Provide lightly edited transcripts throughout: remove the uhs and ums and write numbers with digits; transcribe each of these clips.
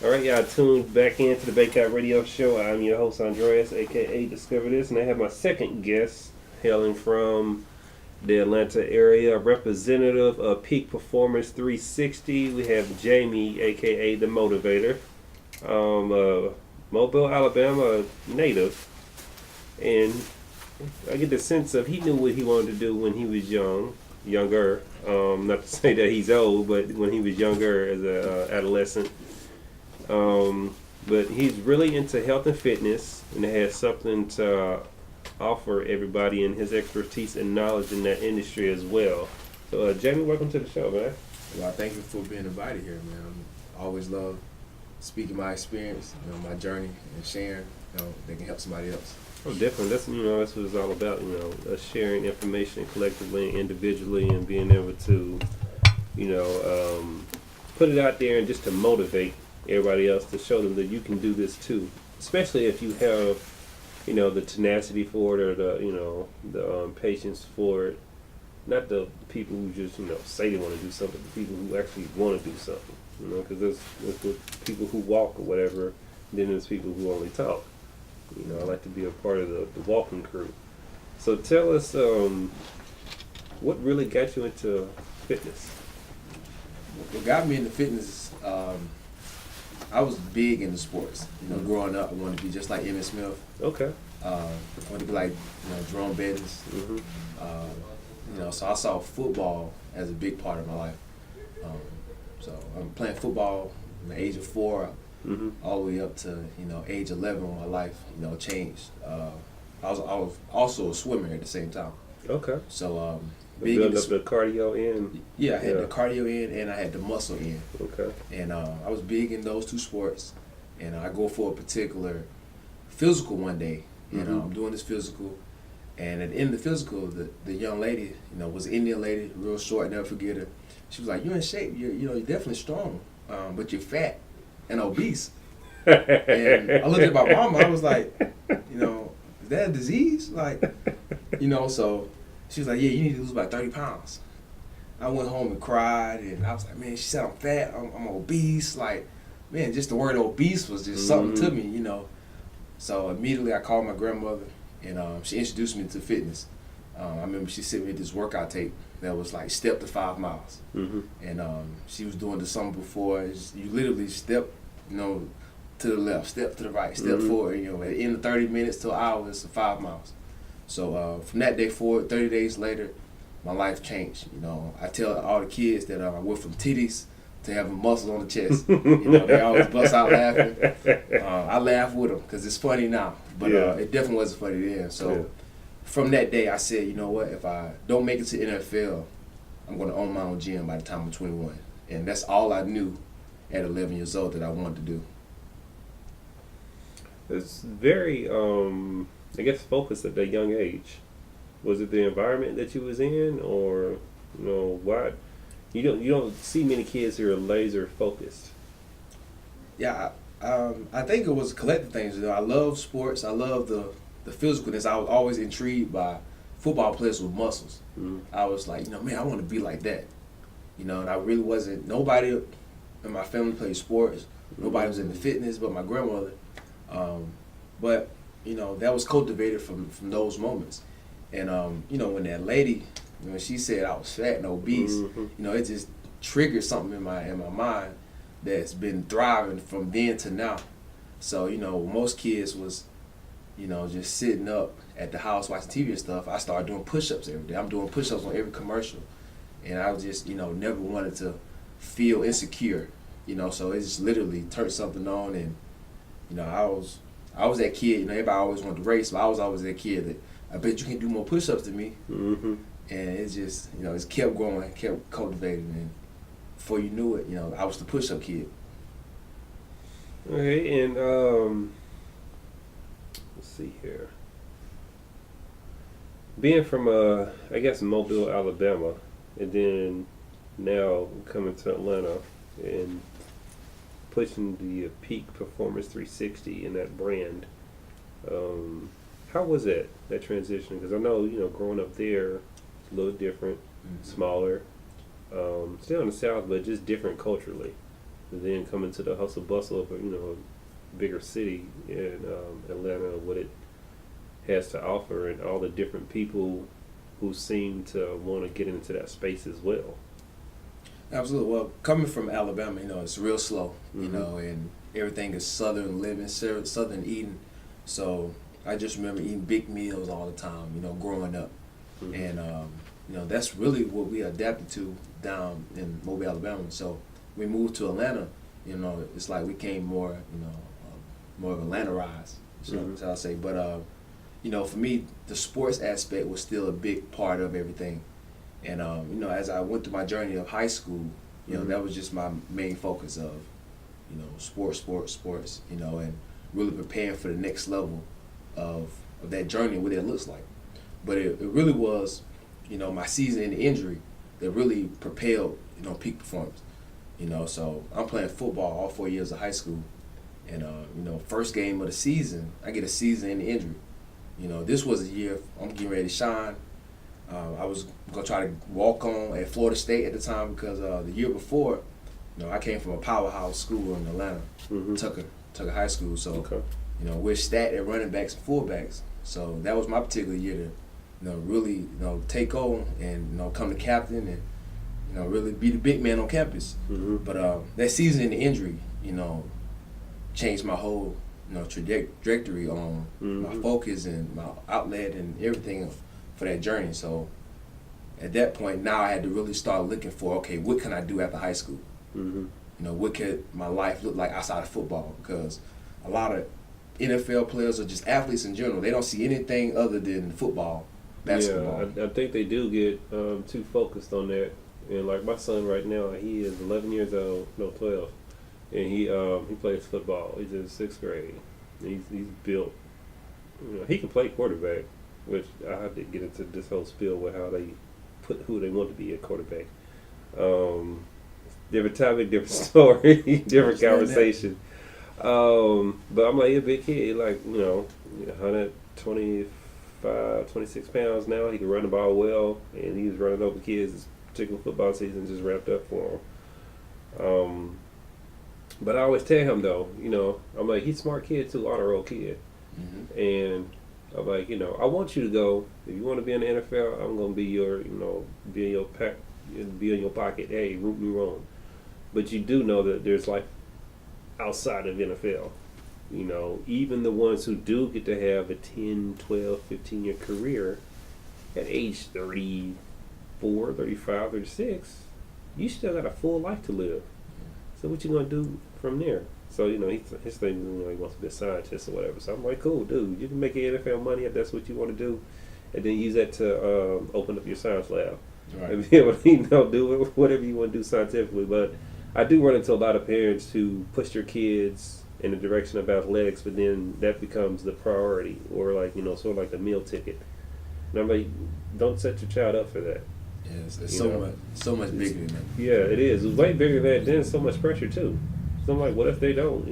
All right, y'all tuned back into the Bankedoutt Radio Show. I'm your host, Andreas, aka Discover This, and I have my second guest hailing from the Atlanta area, a representative of Peak Performance 360. We have Jamie, aka the Motivator, Mobile, Alabama native, and I get the sense of he knew what he wanted to do when he was younger. Not to say that he's old, but when he was younger as an adolescent. But he's really into health and fitness, and has something to offer everybody in his expertise and knowledge in that industry as well. So, Jamie, welcome to the show, man. Well, thank you for being invited here, man. I always love speaking my experience, my journey, and sharing, that can help somebody else. Oh, definitely. That's what it's all about. Us sharing information collectively, and individually, and being able to, put it out there and just to motivate everybody else, to show them that you can do this too. Especially if you have, the tenacity for it, or the patience for it. Not the people who just say they want to do something, but the people who actually want to do something. Because there's the people who walk or whatever, then there's people who only talk. I like to be a part of the walking crew. So tell us, what really got you into fitness? What got me into fitness, I was big into sports. Growing up, I wanted to be just like Emmitt Smith. Okay. I wanted to be like, Jerome Bettis. So I saw football as a big part of my life. So I'm playing football from the age of 4 all the way up to age 11 when my life changed. I was also a swimmer at the same time. Okay. So build up the cardio in. Yeah, I had the cardio in and I had the muscle in. Okay. And I was big in those two sports. And I go for a particular physical one day. I'm doing this physical. And at the end of the physical, the young lady, was an Indian lady, real short, I never forget her. She was like, "You're in shape. You're definitely strong, but you're fat and obese." And I looked at my mama. I was like, "Is that a disease?" So she was like, "Yeah, you need to lose about 30 pounds." I went home and cried, and I was like, "Man, she said I'm fat. I'm obese." Like, man, just the word obese was just something to me, So immediately I called my grandmother, and she introduced me to fitness. I remember she sent me this workout tape that was like step to 5 miles. And she was doing the summer before. You literally step, to the left, step to the right, step forward. At the end of 30 minutes to an hour, it's 5 miles. So from that day forward, 30 days later, my life changed. I tell all the kids that I went from titties to having muscles on the chest. They always bust out laughing. I laugh with them because it's funny now, but it definitely wasn't funny then. So from that day, I said, you know what? If I don't make it to NFL, I'm going to own my own gym by the time I'm 21. And that's all I knew at 11 years old that I wanted to do. It's very, focused at that young age. Was it the environment that you was in, or why? You don't see many kids who are laser focused. Yeah, I think it was collective things. I love sports. I love the physicalness. I was always intrigued by football players with muscles. I was like, man, I want to be like that. And I really wasn't. Nobody in my family played sports. Nobody was into fitness, but my grandmother. But that was cultivated from those moments. And when that lady, when she said I was fat and obese, it just triggered something in my mind that's been thriving from then to now. So most kids was just sitting up at the house watching TV and stuff. I started doing push-ups every day. I'm doing push-ups on every commercial, and I was just never wanted to feel insecure. So it just literally turned something on, and I was that kid. Everybody always wanted to race, but I was always that kid that I bet you can do more push-ups than me. And it just, it's kept growing, kept cultivating, and before you knew it, I was the push-up kid. Okay, and let's see here. Being from, Mobile, Alabama, and then now coming to Atlanta and pushing the Peak Performance 360 in that brand, how was that transition? Because I know, growing up there, it's a little different, smaller, still in the South, but just different culturally. and then coming to the hustle bustle of a bigger city in Atlanta, what it has to offer, and all the different people who seem to want to get into that space as well. Absolutely. Well, coming from Alabama, it's real slow, Mm-hmm. and everything is southern living, southern eating. So I just remember eating big meals all the time, growing up. Mm-hmm. And, that's really what we adapted to down in Mobile, Alabama. So we moved to Atlanta, it's like we came more, more of Atlantaized, so I'll say. But, for me, the sports aspect was still a big part of everything. And, as I went through my journey of high school, that was just my main focus of, sports, and really preparing for the next level of that journey, what it looks like. But it really was, my season in the injury that really propelled, peak performance. So I'm playing football all 4 years of high school. And, first game of the season, I get a season in the injury. This was a year I'm getting ready to shine. I was going to try to walk on at Florida State at the time because the year before, I came from a powerhouse school in Atlanta, Tucker High School. So, Okay. We're stacked at running backs and fullbacks. So that was my particular year to, really, take on and, come to captain and, really be the big man on campus. Mm-hmm. But that season in the injury, changed my whole, trajectory on my focus and my outlet and everything for that journey. So at that point, now I had to really start looking for, okay, what can I do after high school? Mm-hmm. What could my life look like outside of football? Because a lot of NFL players or just athletes in general, they don't see anything other than football, basketball. Yeah, I think they do get too focused on that. And like my son right now, he is 11 years old, no 12, and he plays football. He's in 6th grade. He's built. He can play quarterback, which I have to get into this whole spiel with how they put who they want to be at quarterback. Different topic, different story, different conversation. But I'm like, he's a big kid, like 125, 26 pounds now. He can run the ball well, and he's running over kids. This particular football season just wrapped up for him. But I always tell him though, I'm like, he's a smart kid too, honor roll kid, and I'm like, I want you to go. If you want to be in the NFL, I'm gonna be your, be in your pack, be in your pocket. Hey, root me wrong, but you do know that there's life outside of NFL. Even the ones who do get to have a 10, 12, 15-year career at age 34, 35, 36, you still got a full life to live. So what you gonna do from there? So his thing, he wants to be a scientist or whatever. So I'm like, cool, dude. You can make your NFL money if that's what you want to do, and then use that to open up your science lab, Right. and be able to do whatever you want to do scientifically. But I do run into a lot of parents who push their kids in the direction of athletics, but then that becomes the priority, or like sort of like the meal ticket. And I'm like, don't set your child up for that. Yeah, it's so much bigger than that. Yeah, it is. It's way bigger than that. Then so much pressure too. So I'm like, what if they don't?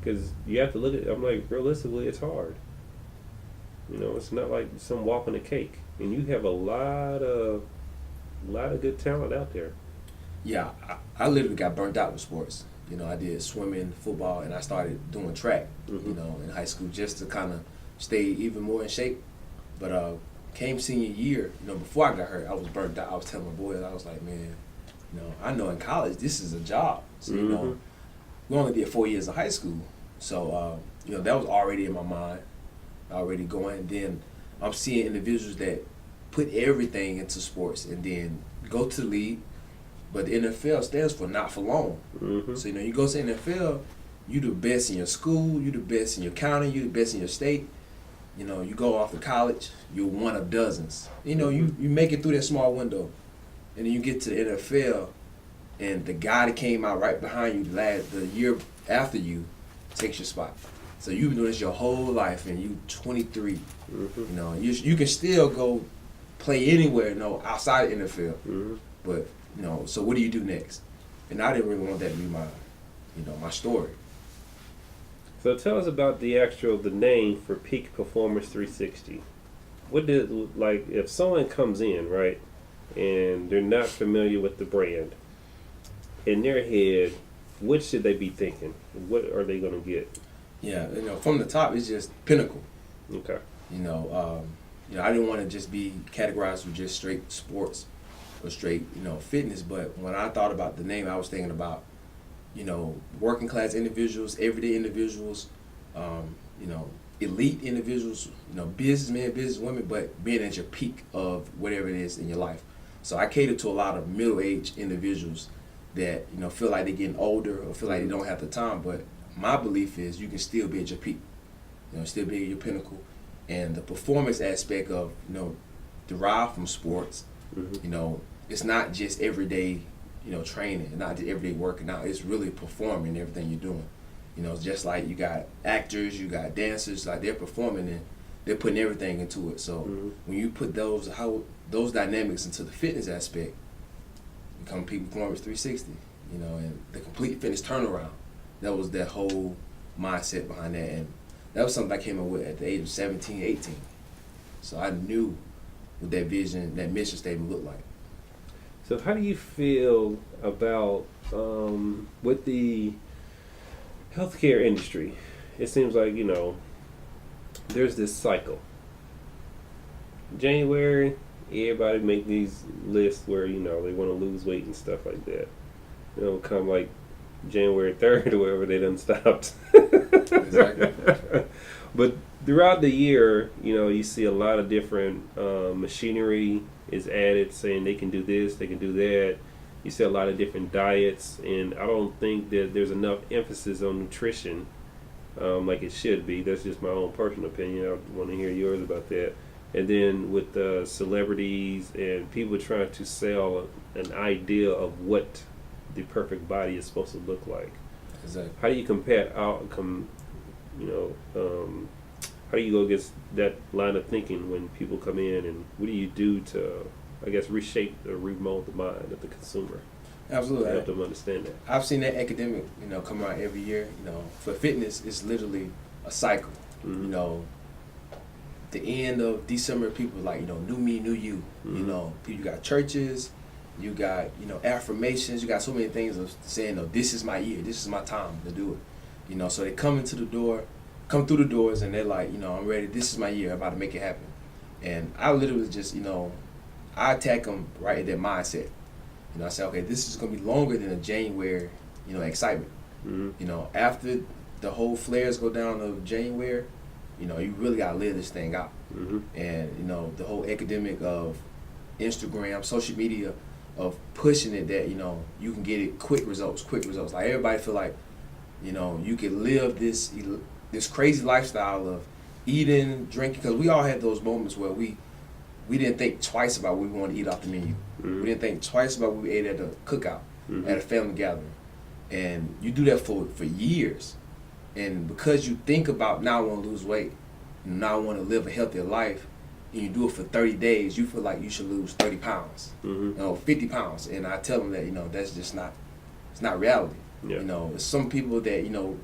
Because you have to look at. I'm like, realistically, it's hard. It's not like some walking a cake, and you have a lot of good talent out there. Yeah, I literally got burnt out with sports. I did swimming, football, and I started doing track, in high school just to kind of stay even more in shape. But came senior year, before I got hurt, I was burnt out. I was telling my boys, I was like, man, I know in college this is a job. So, we only did 4 years of high school. So, that was already in my mind, already going. Then I'm seeing individuals that put everything into sports and then go to the league. But the NFL stands for not for long. So, you go to the NFL, you the best in your school, you the best in your county, you the best in your state. You go off to college, you're one of dozens. You make it through that small window. And then you get to the NFL, and the guy that came out right behind you the year after you takes your spot. So you've been doing this your whole life, and you 23. You can still go play anywhere, outside the NFL. But, so what do you do next? And I didn't really want that to be my, my story. So tell us about the name for Peak Performance 360. What did, like, if someone comes in, right, and they're not familiar with the brand, in their head, what should they be thinking? What are they going to get? Yeah, from the top, it's just pinnacle. Okay. I didn't want to just be categorized with just straight sports or straight, fitness. But when I thought about the name, I was thinking about, working class individuals, everyday individuals, elite individuals, businessmen, businesswomen, but being at your peak of whatever it is in your life. So I cater to a lot of middle-aged individuals that, feel like they're getting older or feel like they don't have the time. But my belief is you can still be at your peak, still be at your pinnacle. And the performance aspect of, derived from sports, it's not just everyday, training, not just everyday working out. It's really performing everything you're doing. Just like you got actors, you got dancers, like they're performing and they're putting everything into it. So when you put those dynamics into the fitness aspect, become Peak Performance 360, and the complete fitness turnaround. That was that whole mindset behind that. And that was something I came up with at the age of 17, 18. So I knew what that vision, that mission statement looked like. So how do you feel about with the healthcare industry? It seems like, there's this cycle. January, everybody make these lists where, they want to lose weight and stuff like that. Come like January 3rd or whatever, they done stopped. Exactly. But throughout the year, you see a lot of different machinery is added saying they can do this, they can do that. You see a lot of different diets, and I don't think that there's enough emphasis on nutrition like it should be. That's just my own personal opinion. I want to hear yours about that. And then with celebrities and people trying to sell an idea of what the perfect body is supposed to look like. Exactly. How do you compare outcome? How do you go against that line of thinking when people come in, and what do you do to, I guess, reshape or remold the mind of the consumer? Absolutely. To help them understand that. I've seen that academic, come out every year. For fitness, it's literally a cycle. Mm-hmm. The end of December, people like, new me, new you. Mm-hmm. You got churches, you got, affirmations, you got so many things of saying, this is my year, this is my time to do it. So they come through the doors, and they're like, I'm ready, this is my year, I'm about to make it happen. And I literally just, I attack them right at that mindset. I say, okay, this is going to be longer than a January, excitement. Mm-hmm. After the whole flares go down of January, you really got to live this thing out. Mm-hmm. And, the whole academic of Instagram, social media, of pushing it that, you can get it quick results. Like everybody feel like, you can live this crazy lifestyle of eating, drinking, because we all had those moments where we didn't think twice about what we wanted to eat off the menu. Mm-hmm. We didn't think twice about what we ate at a cookout, Mm-hmm. at a family gathering. And you do that for years. And because you think about, now I want to lose weight, now I want to live a healthier life, and you do it for 30 days, you feel like you should lose 30 pounds, Mm-hmm. 50 pounds. And I tell them that, that's just it's not reality. Yeah. There's some people that,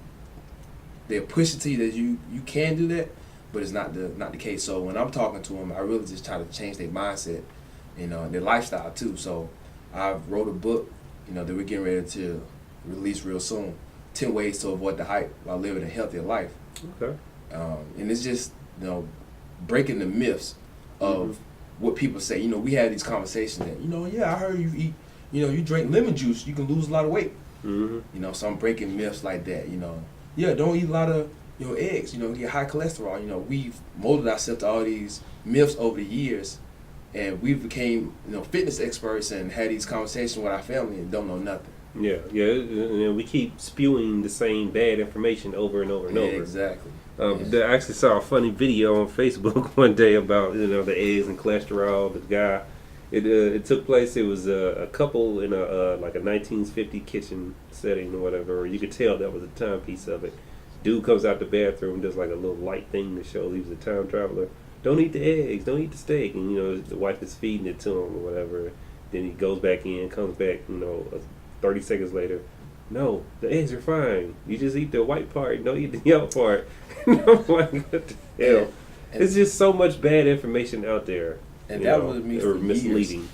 they're pushing to you that you can do that, but it's not the case. So when I'm talking to them, I really just try to change their mindset, and their lifestyle too. So I wrote a book, that we're getting ready to release real soon, 10 ways to avoid the hype while living a healthier life. Okay. And it's just, breaking the myths of what people say. We had these conversations that, yeah, I heard you eat, you drink lemon juice, you can lose a lot of weight. Mm-hmm. So I'm breaking myths like that, Yeah, don't eat a lot of, eggs, get high cholesterol. We've molded ourselves to all these myths over the years, and we became, fitness experts and had these conversations with our family and don't know nothing. Yeah, and we keep spewing the same bad information over and over and over. Exactly. I actually saw a funny video on Facebook one day about the eggs and cholesterol. The guy, it took place. It was a couple in a like a 1950 kitchen setting or whatever. You could tell that was a timepiece of it. Dude comes out the bathroom, does like a little light thing to show he was a time traveler. Don't eat the eggs. Don't eat the steak. And the wife is feeding it to him or whatever. Then he goes back in, comes back. 30 seconds later, no, the eggs are fine. You just eat the white part. Don't eat the yellow part. And I'm like, what the hell? It's just so much bad information out there. And that was me for misleading.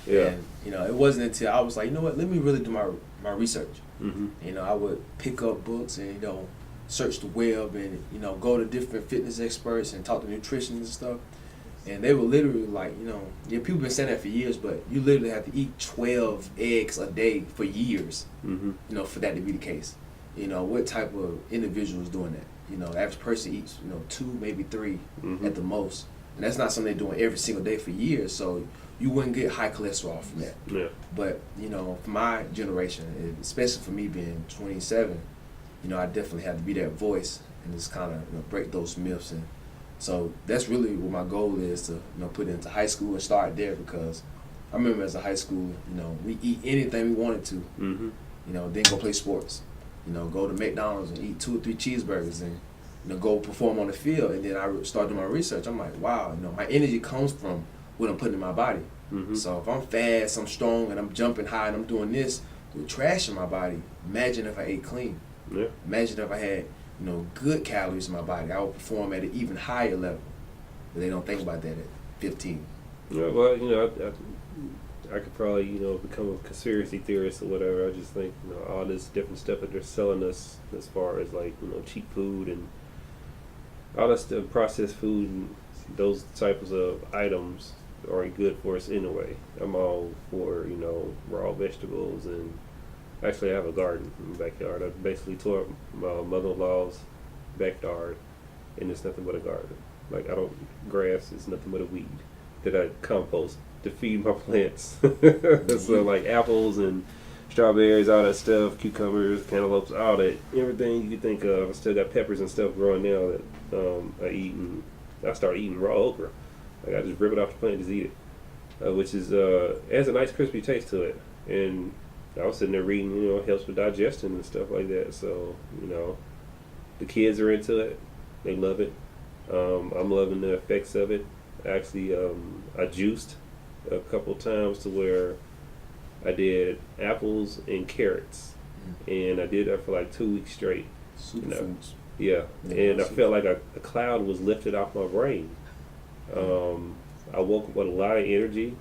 Years. Yeah. And, it wasn't until I was like, you know what? Let me really do my my research. Mm-hmm. You know, I would pick up books and, you know, search the web and, you know, go to different fitness experts and talk to nutritionists and stuff. And they were literally like, you know, yeah, people been saying that for years, but you literally have to eat 12 eggs a day for years, Mm-hmm. you know, for that to be the case. You know, what type of individual is doing that? You know, the average person eats, you know, 2, maybe 3 Mm-hmm. at the most. And that's not something they're doing every single day for years. So you wouldn't get high cholesterol from that. Yeah. But, you know, for my generation, and especially for me being 27, you know, I definitely had to be that voice and just kind of, you know, break those myths. And so that's really what my goal is, to, you know, put into high school and start there, because I remember as a high schooler, you know, we eat anything we wanted to, Mm-hmm. you know, then go play sports, you know, go to McDonald's and eat 2 or 3 cheeseburgers and, you know, go perform on the field. And then I started doing my research. I'm like, wow, you know, my energy comes from what I'm putting in my body. Mm-hmm. So if I'm fast, I'm strong, and I'm jumping high, and I'm doing this with trash in my body, imagine if I ate clean. Yeah. Imagine if I had, you know, good calories in my body. I would perform at an even higher level. But they don't think about that at 15. Yeah, well, you know, I could probably, you know, become a conspiracy theorist or whatever. I just think, you know, all this different stuff that they're selling us as far as, like, you know, cheap food and all that stuff, processed food, and those types of items aren't good for us anyway. I'm all for, you know, raw vegetables, and actually I have a garden in the backyard. I basically tore up my mother-in-law's backyard, and it's nothing but a garden. Like, I don't, grass is nothing but a weed that I compost to feed my plants. So like apples and strawberries, all that stuff, cucumbers, cantaloupes, all that, everything you could think of. I still got peppers and stuff growing now that I eat, and I start eating raw okra. Like, I just rip it off the plant and just eat it, which is has a nice crispy taste to it. And I was sitting there reading, you know, it helps with digestion and stuff like that. So, you know, the kids are into it. They love it. I'm loving the effects of it. Actually, I juiced a couple times to where I did apples and carrots, and I did that for like 2 weeks straight. Superfoods. Yeah, and I felt like a cloud was lifted off my brain. I woke up with a lot of energy.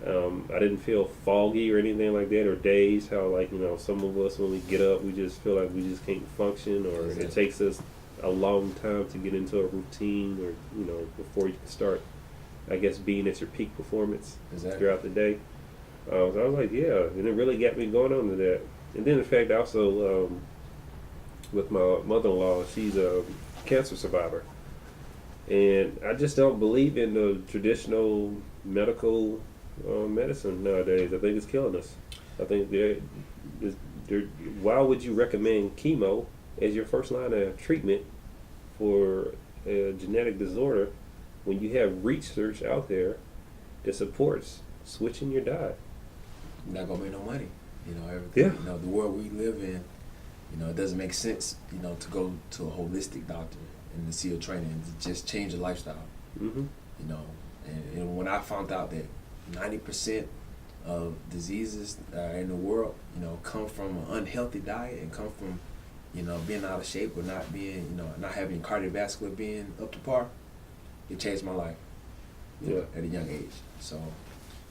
I didn't feel foggy or anything like that, or dazed. How, like, you know, some of us, when we get up, we just feel like we just can't function, or Exactly. it takes us a long time to get into a routine, or, you know, before you can start, I guess, being at your peak performance throughout the day. So I was like, yeah, and it really got me going on to that. And then, in fact, also with my mother-in-law, she's a cancer survivor, and I just don't believe in the traditional medical medicine nowadays. I think it's killing us. I think why would you recommend chemo as your first line of treatment for a genetic disorder when you have research out there that supports switching your diet? You're not gonna make no money. You know, everything. Yeah. You know, the world we live in, you know, it doesn't make sense, you know, to go to a holistic doctor and to see a trainer and to just change your lifestyle. Mm-hmm. You know, and when I found out that 90% of diseases in the world, you know, come from an unhealthy diet and come from, you know, being out of shape or not being, you know, not having cardiovascular being up to par, it changed my life. You know, at a young age. So,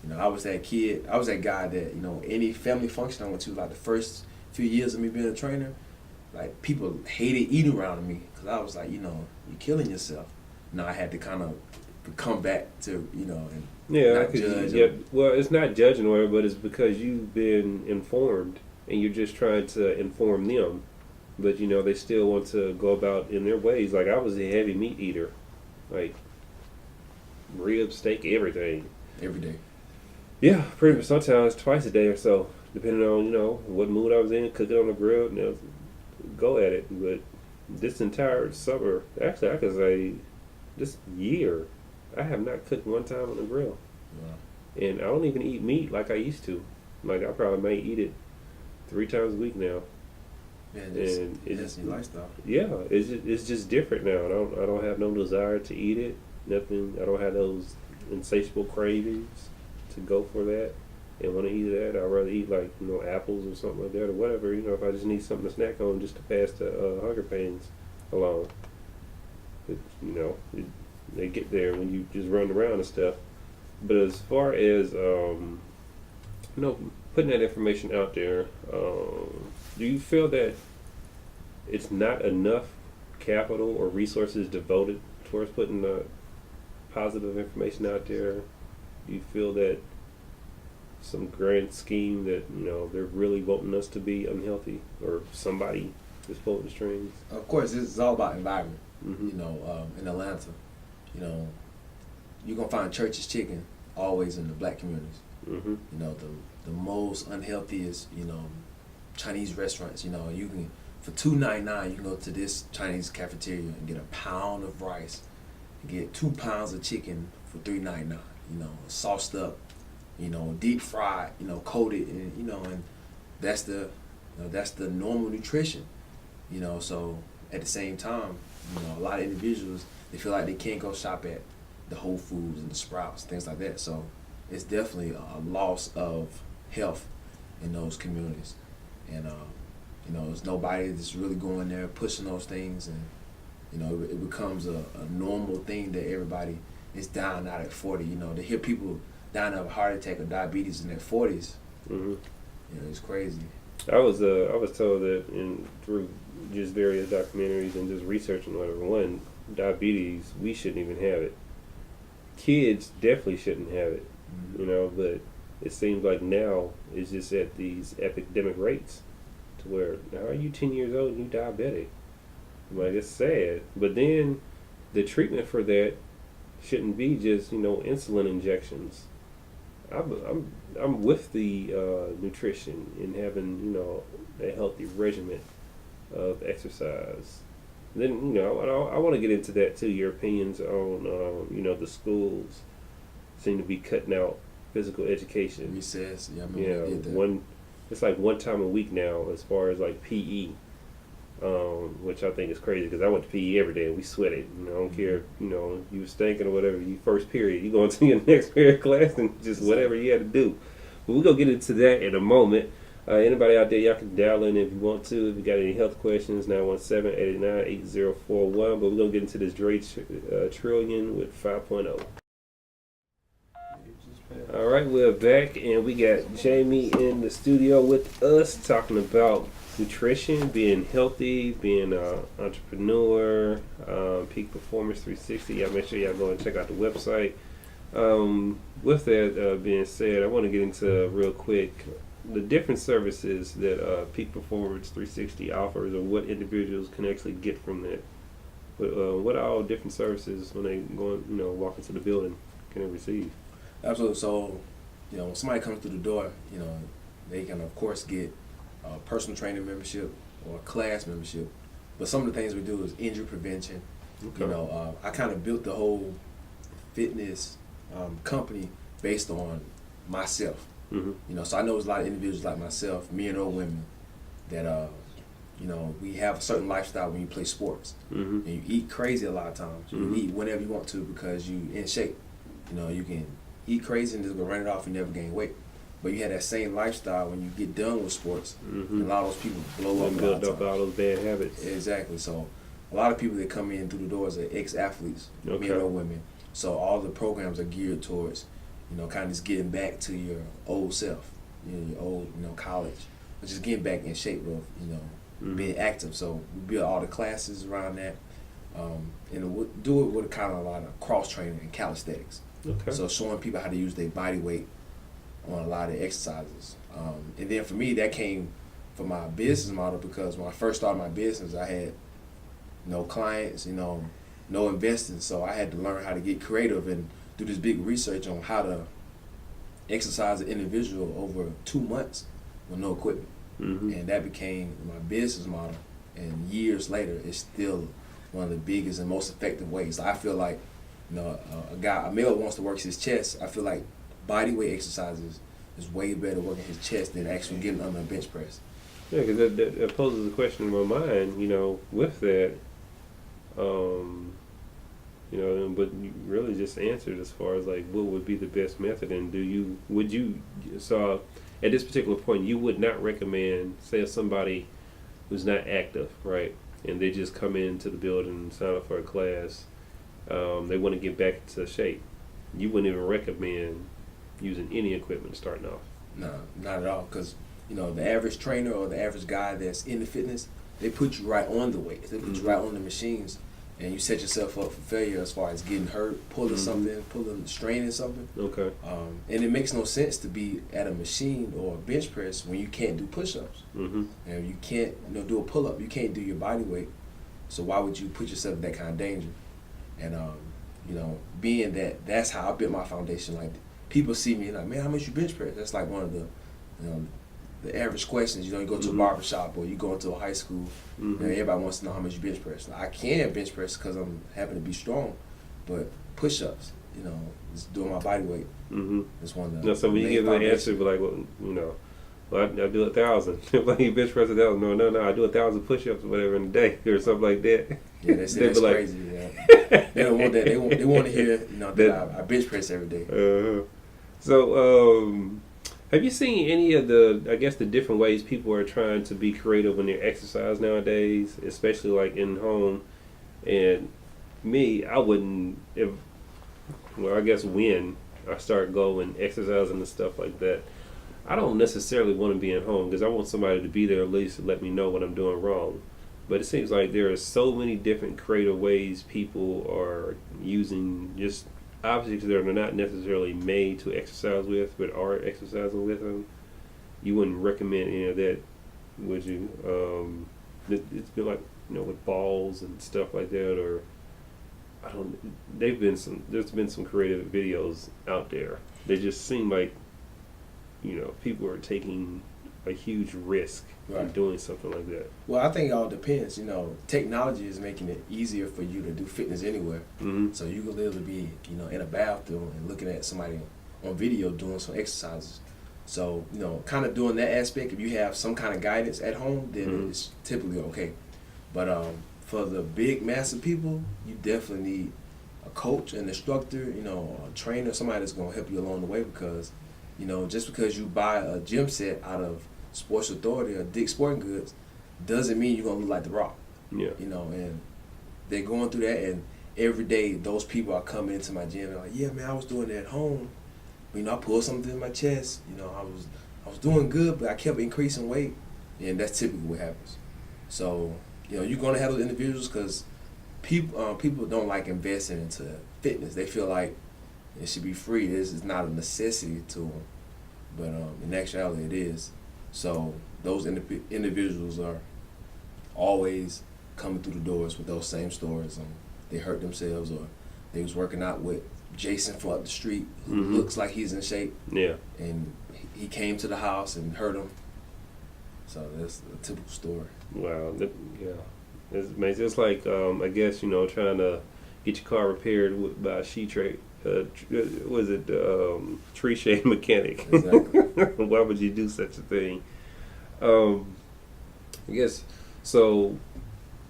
you know, I was that kid, I was that guy that, you know, any family function I went to, like the first few years of me being a trainer, like, people hated eating around me because I was like, you know, you're killing yourself. Now I had to kind of come back to, you know, and not judge. Well, it's not judging or, but it's because you've been informed and you're just trying to inform them. But, you know, they still want to go about in their ways. Like, I was a heavy meat eater, like ribs, steak, everything. Every day. Yeah, pretty much, sometimes twice a day or so, depending on, you know, what mood I was in, cook it on the grill, and go at it. But this entire summer, actually I could say this year, I have not cooked one time on the grill. Yeah. And I don't even eat meat like I used to. Like, I probably may eat it 3 times a week now. Yeah, And it's your lifestyle. Yeah, it's just different now. I don't have no desire to eat it. Nothing. I don't have those insatiable cravings to go for that and want to eat that. I'd rather eat, like, you know, apples or something like that, or whatever. You know, if I just need something to snack on just to pass the hunger pains along. But, you know, they get there when you just run around and stuff. But as far as you know, putting that information out there, do you feel that it's not enough capital or resources devoted towards putting positive information out there? Do you feel that some grand scheme that they're really wanting us to be unhealthy, or somebody is pulling the strings? Of course, this is all about environment. Mm-hmm. In Atlanta, you're gonna find church's chicken always in the black communities. Mm-hmm. The most unhealthiest, Chinese restaurants. You can for $2.99 you can go to this Chinese cafeteria and get a pound of rice, and get 2 pounds of chicken for $3.99. Sauced up, deep fried, coated, and that's the normal nutrition. So at the same time, a lot of individuals, they feel like they can't go shop at the Whole Foods and the Sprouts, things like that. So it's definitely a loss of health in those communities, and there's nobody that's really going there pushing those things, and it becomes a normal thing that everybody is dying out at 40. To hear people dying of a heart attack or diabetes in their 40s, Mm-hmm. it's crazy. I was told that through just various documentaries and just researching whatever. One, diabetes, we shouldn't even have it. Kids definitely shouldn't have it. Mm-hmm. But it seems like now it's just at these epidemic rates, to where now are you 10 years old and you diabetic? Like, it's sad. But then the treatment for that shouldn't be just insulin injections. I'm with the nutrition and having a healthy regimen of exercise. Then I want to get into that too. Your opinions on the schools seem to be cutting out physical education. Recess, yeah, I remember they did that. It's like one time a week now as far as like PE, which I think is crazy because I went to PE every day and we sweated. I don't care, you was stinking or whatever. You first period, you go into your next period class and just whatever you had to do. But we're gonna get into that in a moment. Anybody out there, y'all can dial in if you want to. If you got any health questions, 917-889-8041. But we're gonna get into this Dre Trillion with 5.0. All right, we're back, and we got Jamie in the studio with us talking about nutrition, being healthy, being an entrepreneur, Peak Performance 360. Y'all make sure y'all go and check out the website. With that being said, I want to get into real quick the different services that Peak Performance 360 offers, or what individuals can actually get from that. What are all different services when they go, walk into the building, can they receive? Absolutely. So, when somebody comes through the door, they can of course get a personal training membership or a class membership. But some of the things we do is injury prevention. Okay. I kind of built the whole fitness company based on myself. Mm-hmm. So I know there's a lot of individuals like myself, men or women, that we have a certain lifestyle when you play sports. Mm-hmm. And you eat crazy a lot of times. Mm-hmm. You eat whenever you want to because you in shape. You can eat crazy and just go run it off and never gain weight. But you have that same lifestyle when you get done with sports. Mm-hmm. And a lot of those people blow up. And build up all those bad habits. Exactly. So a lot of people that come in through the doors are ex-athletes, Okay. men or women. So all the programs are geared towards, kind of just getting back to your old self, your old, college, but just getting back in shape of, Mm-hmm. being active. So we build all the classes around that, and we'll do it with a kind of a lot of cross training and calisthenics. Okay. So showing people how to use their body weight on a lot of exercises. And then for me, that came from my business model, because when I first started my business, I had no clients, no investing. So I had to learn how to get creative and do this big research on how to exercise an individual over 2 months with no equipment. Mm-hmm. And that became my business model. And years later, it's still one of the biggest and most effective ways. I feel like, a male wants to work his chest. I feel like body weight exercises is way better working his chest than actually getting under a bench press. Yeah, because that poses a question in my mind, with that, but you really just answered as far as like what would be the best method, and so at this particular point you would not recommend, say, if somebody who's not active, right, and they just come into the building and sign up for a class, they want to get back into shape, you wouldn't even recommend using any equipment starting off? No, not at all. Because the average trainer or the average guy that's into fitness, they put you right on the weights. They put you right on the machines, and you set yourself up for failure as far as getting hurt, pulling something, straining something. Okay. And it makes no sense to be at a machine or a bench press when you can't do push-ups, and you can't do a pull-up. You can't do your body weight. So why would you put yourself in that kind of danger? And being that's how I built my foundation. Like, people see me like, man, how much you bench press? That's like one of the average questions. You go to a barber shop or you go into a high school. Everybody wants to know how much you bench press. Like, I can bench press because I'm happen to be strong, but push-ups, just doing my body weight. Is one of the. No, so when you give an answer, be like, well, I do 1,000. Like, you bench press 1,000. No, I do 1,000 push-ups or whatever in a day or something like that. Yeah, that's crazy. Yeah. They don't want that. They want to hear that I bench press every day. So, have you seen any of the different ways people are trying to be creative when they exercise nowadays, especially like in home? And me, I wouldn't, when I start going exercising and stuff like that, I don't necessarily want to be at home because I want somebody to be there at least to let me know what I'm doing wrong. But it seems like there are so many different creative ways people are using just objects that are not necessarily made to exercise with, but are exercising with them. You wouldn't recommend any of that, would you? It's been like, with balls and stuff like that, or there's been some creative videos out there. They just seem like, people are taking a huge risk in doing something like that. Well, I think it all depends. Technology is making it easier for you to do fitness anywhere. So you can literally be, in a bathroom and looking at somebody on video doing some exercises. So, kind of doing that aspect, if you have some kind of guidance at home, then it's typically okay. But for the big, massive people, you definitely need a coach, an instructor, a trainer, somebody that's going to help you along the way because, just because you buy a gym set out of Sports Authority or Dick's Sporting Goods doesn't mean you're going to look like The Rock. Yeah. And they're going through that, and every day those people are coming into my gym and like, yeah, man, I was doing that at home. I pulled something in my chest. I was doing good, but I kept increasing weight, and that's typically what happens. So, you're going to have those individuals because people don't like investing into fitness. They feel like it should be free. This is not a necessity to them, but in actuality, it is. So those individuals are always coming through the doors with those same stories. They hurt themselves, or they was working out with Jason from up the street who looks like he's in shape. Yeah. And he came to the house and hurt him. So that's a typical story. Wow. It's amazing. It's like, I guess, trying to get your car repaired by a tree shade mechanic. Exactly. Why would you do such a thing? I guess, so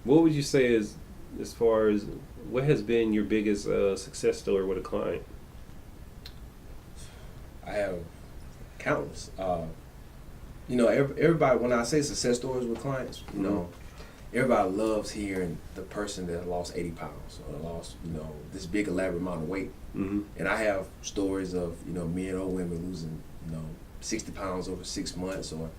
what would you say is, as far as, what has been your biggest success story with a client? I have countless. Everybody, when I say success stories with clients, everybody loves hearing the person that lost 80 pounds or lost, this big elaborate amount of weight. And I have stories of, men or women losing, 60 pounds over 6 months or,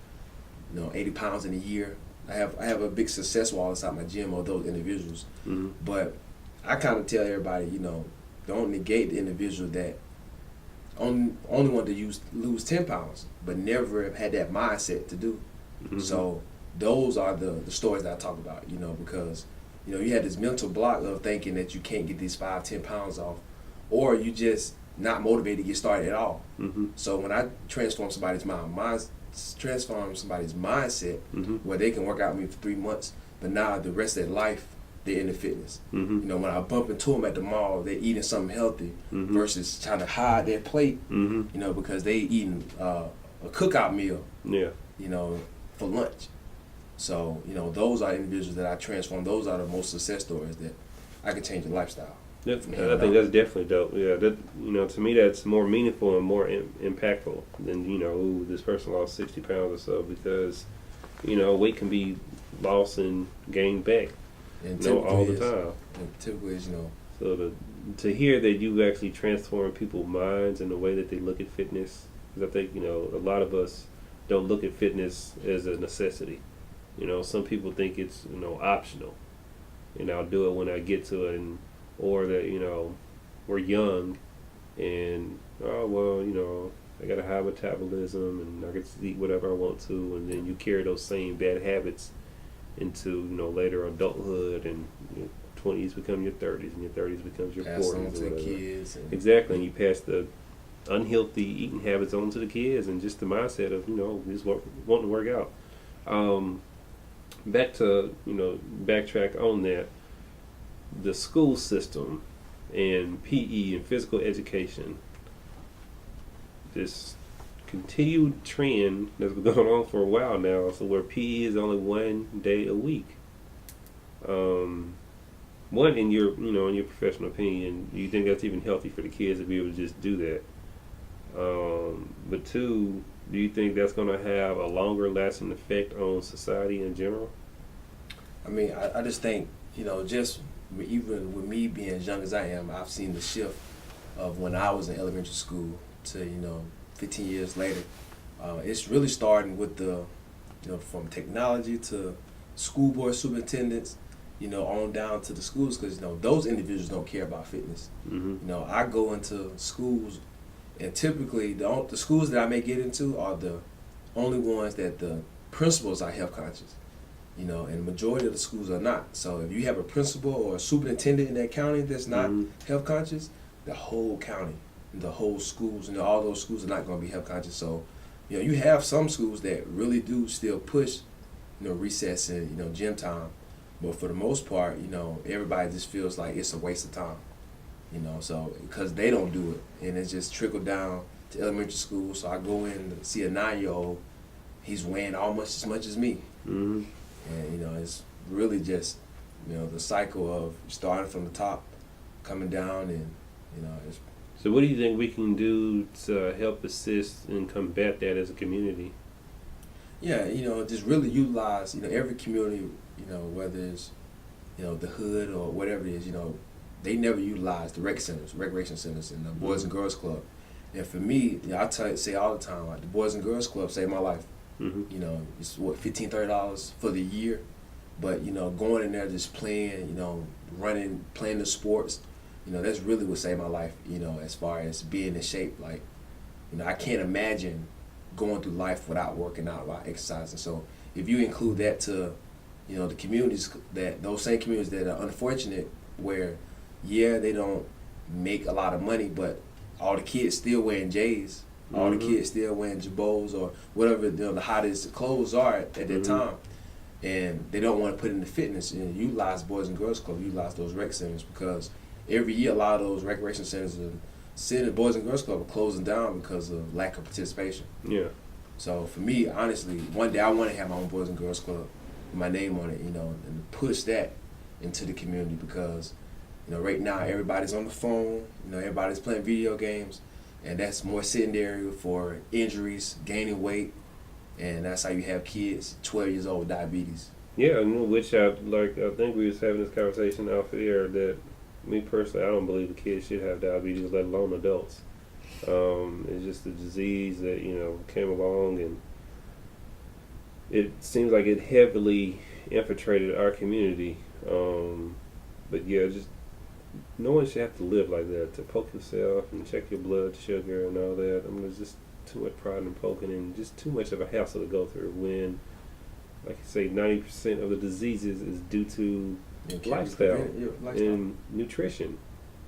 80 pounds in a year. I have a big success wall inside my gym of those individuals. But I kind of tell everybody, don't negate the individual that only want to lose 10 pounds, but never have had that mindset to do. So those are the stories that I talk about, because, you had this mental block of thinking that you can't get these 5-10 pounds off, or you just not motivated to get started at all. So when I transform somebody's mindset where they can work out with me for 3 months, but now the rest of their life they're into fitness. When I bump into them at the mall, they're eating something healthy versus trying to hide their plate, because they eating a cookout meal, for lunch. So, those are individuals that I transform. Those are the most success stories that I can change your lifestyle. I think that's definitely dope. Yeah, that to me that's more meaningful and more impactful than this person lost 60 pounds or so, because weight can be lost and gained back, all the time. And typically is So to hear that you actually transform people's minds and the way that they look at fitness, because I think a lot of us don't look at fitness as a necessity. Some people think it's optional. I'll do it when I get to it, or that we're young, and oh well, I got a high metabolism and I can eat whatever I want to, and then you carry those same bad habits into later adulthood, and your 20s become your 30s, and your 30s becomes your pass 40s. on to the kids. Exactly, and you pass the unhealthy eating habits on to the kids, and just the mindset of just wanting to work out. Back to backtrack on that, the school system and PE and physical education, this continued trend that's been going on for a while now, so where PE is only 1 day a week. One, in your in your professional opinion, do you think that's even healthy for the kids to be able to just do that? But two, do you think that's going to have a longer lasting effect on society in general? I mean, I just think, just even with me being as young as I am, I've seen the shift of when I was in elementary school to, 15 years later. It's really starting with the, from technology to school board superintendents, on down to the schools, because, those individuals don't care about fitness. Mm-hmm. I go into schools, and typically the schools that I may get into are the only ones that the principals are health conscious. And the majority of the schools are not. So if you have a principal or a superintendent in that county that's not health conscious, the whole county, the whole schools, all those schools are not going to be health conscious. So, you have some schools that really do still push, recess and, gym time. But for the most part, everybody just feels like it's a waste of time. So because they don't do it, and it's just trickled down to elementary school. So I go in and see a 9-year-old, he's weighing almost as much as me. Mm-hmm. And, it's really just, the cycle of starting from the top, coming down, and, it's... So what do you think we can do to help assist and combat that as a community? Yeah, just really utilize, every community, whether it's, the hood or whatever it is, they never utilize the recreation centers, and the Boys and Girls Club. And for me, I say all the time, like, the Boys and Girls Club saved my life. Mm-hmm. It's what, $15, $30 for the year, but going in there just playing, running, playing the sports, that's really what saved my life. As far as being in shape, like, I can't imagine going through life without working out, without exercising. So if you include that to, the communities those same communities that are unfortunate, where they don't make a lot of money, but all the kids still wearing J's. All the kids still wearing Jabos or whatever the hottest clothes are at that time, and they don't want to put into fitness and utilize Boys and Girls Club, utilize those rec centers, because every year a lot of those recreation centers and Boys and Girls Club are closing down because of lack of participation. Yeah. So for me, honestly, one day I want to have my own Boys and Girls Club, with my name on it, and push that into the community, because right now everybody's on the phone, everybody's playing video games. And that's more sedentary for injuries, gaining weight, and that's how you have kids 12 years old with diabetes. Yeah, which I think we was having this conversation off the air that me personally, I don't believe the kids should have diabetes, let alone adults. It's just a disease that came along, and it seems like it heavily infiltrated our community. But yeah, just no one should have to live like that, to poke yourself and check your blood sugar and all that. There's just too much pride in poking, and just too much of a hassle to go through when, like you say, 90% of the diseases is due to lifestyle and nutrition.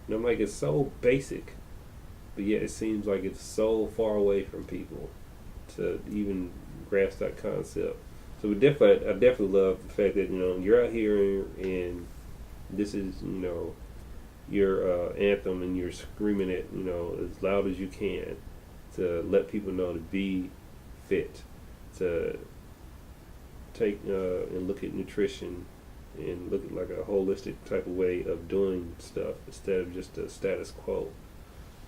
And I'm like, it's so basic, but yet it seems like it's so far away from people to even grasp that concept. So I definitely love the fact that you're out here and this is your anthem, and you're screaming it as loud as you can to let people know to be fit, to take and look at nutrition and look at like a holistic type of way of doing stuff instead of just a status quo.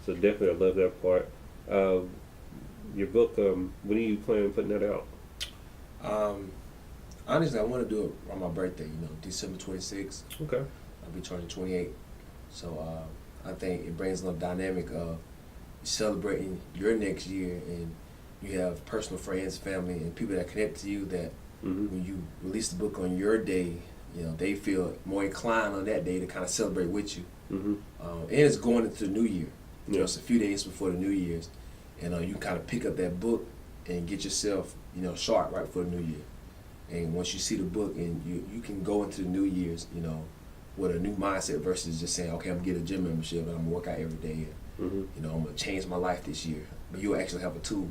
So definitely I love that part. Your book, when are you planning on putting that out? Honestly, I want to do it on my birthday, December 26th. Okay. I'll be turning 28. So I think it brings a little dynamic of, celebrating your next year, and you have personal friends, family, and people that connect to you that when you release the book on your day, they feel more inclined on that day to kind of celebrate with you. And it's going into the new year. It's a few days before the New Year's, and you can kind of pick up that book and get yourself, sharp right for the new year. And once you see the book, and you can go into the New Year's, with a new mindset versus just saying, okay, I'm gonna get a gym membership and I'm gonna work out every day. And, I'm gonna change my life this year. But you'll actually have a tool,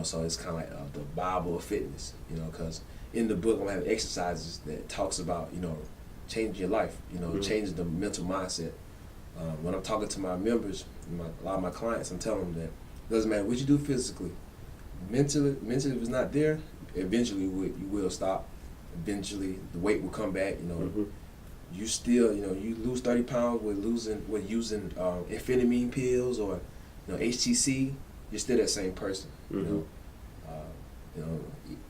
so it's kind of like the Bible of fitness, because in the book I'm gonna have exercises that talks about, changing your life, changing the mental mindset. When I'm talking to my members, a lot of my clients, I'm telling them that it doesn't matter what you do physically, mentally if it's not there, eventually you will stop. Eventually the weight will come back. You still, you lose 30 pounds with using amphetamine pills or HTC. You're still that same person. A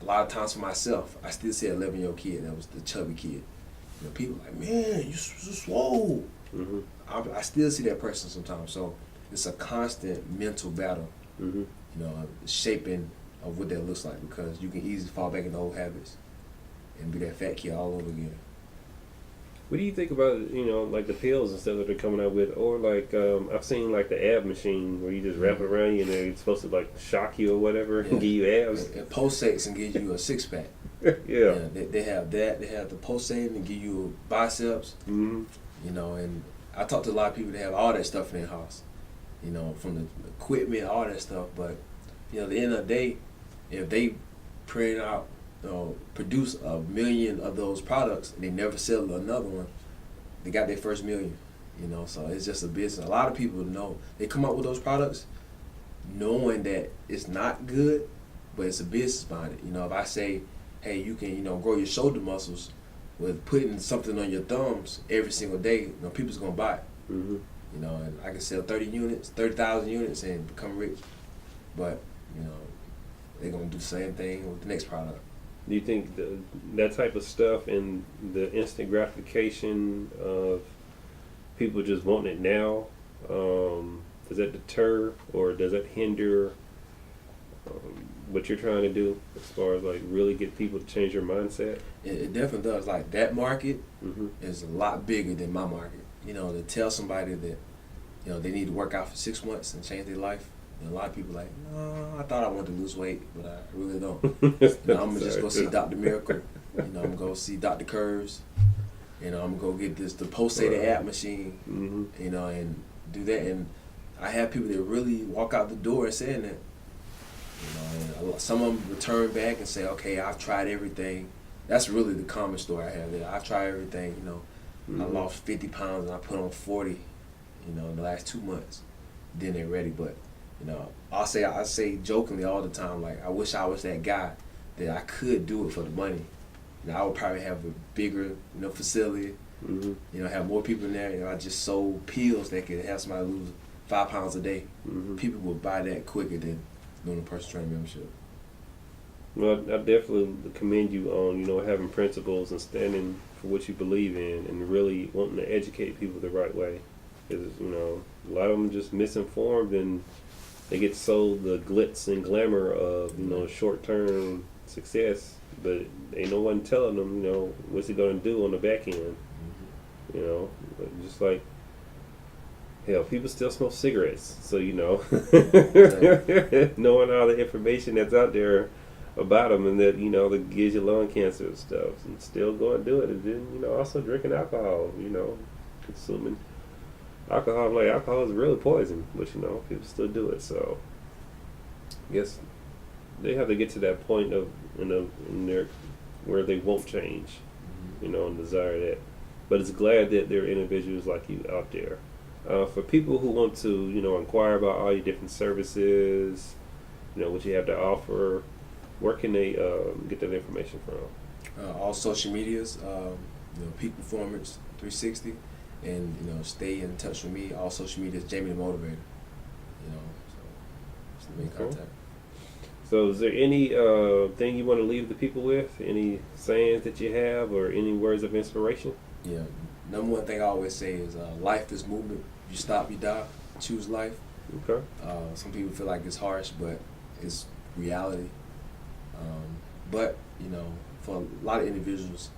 lot of times for myself, I still see an 11-year-old kid that was the chubby kid. People are like, man, you so swole. I still see that person sometimes. So it's a constant mental battle. Shaping of what that looks like, because you can easily fall back into old habits and be that fat kid all over again. What do you think about, like the pills and stuff that they're coming out with, or like I've seen like the ab machine where you just wrap it around you and they're supposed to like shock you or whatever and give you abs. It pulsates and gives you a six pack. They have that. They have the pulsating and give you biceps. And I talk to a lot of people that have all that stuff in their house. From the equipment, all that stuff. But at the end of the day, if they produce 1 million of those products and they never sell another one, they got their first million. So it's just a business. A lot of people know they come up with those products knowing that it's not good, but it's a business behind it. If I say, hey, you can grow your shoulder muscles with putting something on your thumbs every single day, people's gonna buy it. And I can sell 30,000 units and become rich. But they're gonna do the same thing with the next product. Do you think that type of stuff and the instant gratification of people just wanting it now, does that deter or does that hinder what you're trying to do as far as like really get people to change their mindset? It definitely does. Like that market is a lot bigger than my market. To tell somebody that they need to work out for 6 months and change their life. A lot of people are like, no, I thought I wanted to lose weight, but I really don't. I'm gonna just go see Dr. Miracle. I'm gonna go see Dr. Curves. I'm gonna go get the pulsating ab machine. And do that. And I have people that really walk out the door saying that. And some of them return back and say, okay, I've tried everything. That's really the common story I have there. I've tried everything. I lost 50 pounds and I put on 40. In the last 2 months. Then they're ready, but. I say jokingly all the time, like, I wish I was that guy that I could do it for the money. I would probably have a bigger, facility. Have more people in there. I just sold pills that could have somebody lose 5 pounds a day. People would buy that quicker than doing a personal training membership. Well, I definitely commend you on, having principles and standing for what you believe in and really wanting to educate people the right way. Because, a lot of them are just misinformed and they get sold the glitz and glamour of, short-term success, but ain't no one telling them, what's he going to do on the back end. Just like, hell, people still smoke cigarettes. So, knowing all the information that's out there about them and that, that gives you lung cancer and stuff, and still go and do it. And then, also drinking alcohol, consuming alcohol. Like, alcohol is really poison, but people still do it. So I guess they have to get to that point of in their where they won't change, and desire that. But it's glad that there are individuals like you out there. For people who want to inquire about all your different services, what you have to offer, where can they get that information from? All social medias, Peak Performance 360. And stay in touch with me. All social media is Jamiethemotivator. So it's the main contact. So is there any thing you want to leave the people with? Any sayings that you have, or any words of inspiration? Yeah. Number one thing I always say is life is movement. You stop, you die. Choose life. Okay. Some people feel like it's harsh, but it's reality. But for a lot of individuals,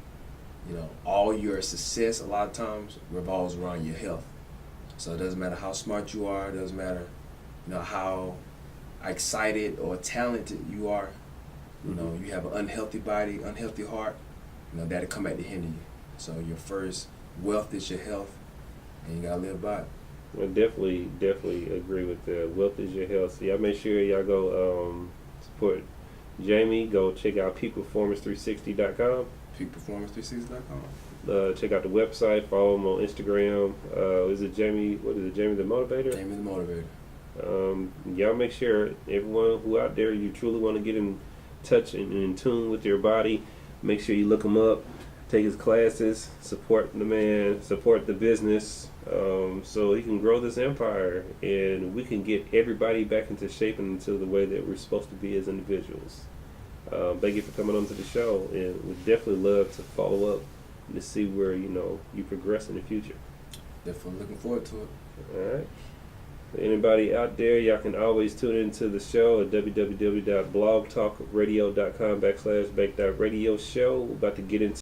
all your success a lot of times revolves around your health. So it doesn't matter how smart you are, it doesn't matter, how excited or talented you are. You have an unhealthy body, unhealthy heart, that'll come back to hinder you. So your first wealth is your health, and you gotta live by it. I definitely agree with that. Wealth is your health. So y'all make sure y'all go support Jamie. Go check out peakperformance360.com. Peakperformance360.com. Check out the website. Follow him on Instagram. Is it Jamie? What is it? Jamie the Motivator? Jamie the Motivator. Y'all make sure everyone who out there, you truly want to get in touch and in tune with your body, make sure you look him up, take his classes, support the man, support the business, so he can grow this empire and we can get everybody back into shape and into the way that we're supposed to be as individuals. Thank you for coming on to the show, and we definitely love to follow up and to see where you progress in the future. Definitely looking forward to it. All right. Anybody out there, y'all can always tune into the show at www.blogtalkradio.com/Bankedoutt Radio Show. We're about to get into